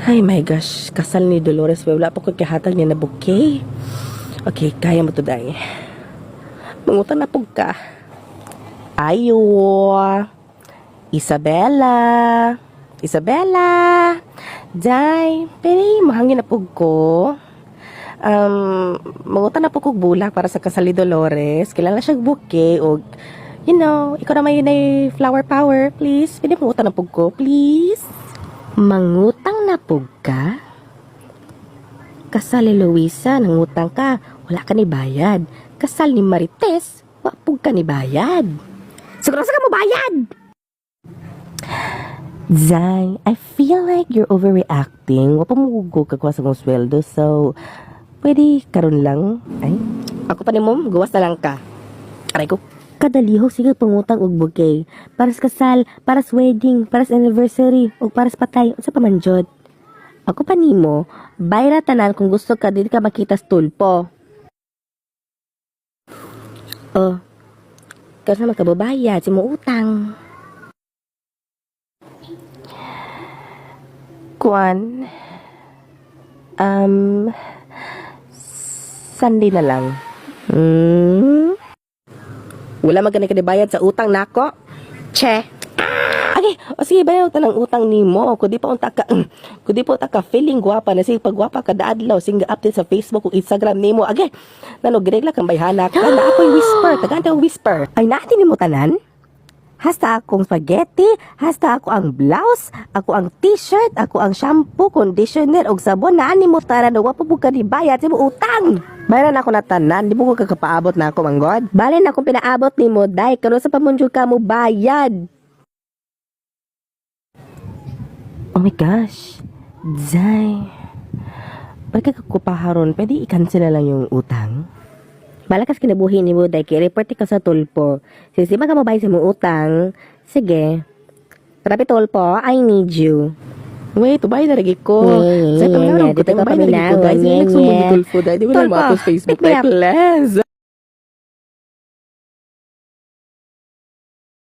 Ay my gosh, kasal ni Dolores. Wala pa ko kihatag niya na bouquet. Okay, kaya mo to, day. Mangutang na po ka. Ayo. Isabella. Isabella. Day, pwede mahangin na po ko. Mangutang na po ko bulak para sa kasal ni Dolores. Kailangan siya bouquet o ikaw na may flower power, please. Pwede mangutang na po ko, please. Mangutang na po ka? Kasal ni Luisa, nangutang ka, wala ka ni bayad. Kasal ni Marites, wapog ka ni bayad. Siguro sa ka mo bayad! Zay, I feel like you're overreacting. Wapa mo ka kuha sa mong sweldo, so pwede karon lang. Ay, ako pa ni mom, gawas na lang ka. Aray ko. Kadalihok sige pangutang og bouquet. Para sa kasal, para sa wedding, para sa anniversary, o para sa patay, unsa pa man jud. Ako pa nimo, bayra tanan kung gusto ka dili ka makita sa tulpo. Oh. Kasi magkababayad, si mo utang. Kuan. Sunday na lang. Wala magkana ka bayad sa utang nako. Che. Okay, o sige bayaw tanang utang nimo. Kung di pa unta ka feeling gwapa na sige pagwapa kada adlaw sing update sa Facebook ug Instagram nimo. Okay. Nanog regla kang bayhana ka na ako'y whisper, tagantang whisper. Ay natin nimo tanan. Hasta akong spaghetti, hasta ako ang blouse, ako ang t-shirt, ako ang shampoo, conditioner ug sabon na ani mo tanan wa pa bugka di bayad sa mo utang. Bayaran ako na tanan, di mo ko kakapaabot na ako, manggod. Balin akong pinaabot ni mo, day, kano sa pamunjul ka mo bayad. Oh my gosh, day. Pagka kakupaharon, pwede i-cancel na lang yung utang? Balakas kinabuhi ni mo, day, kaya-report ka sa tulpo. Sige, ba ka mabayad sa mo utang? Sige. Rapi tulpo, I need you. Wait, tubay na lagi ko. Sa pangalan ko, tayo mabay na lagi ko. Dahil sila nagsumbong ni Tulfo. Dahil di mo na mga Facebook. Like, please.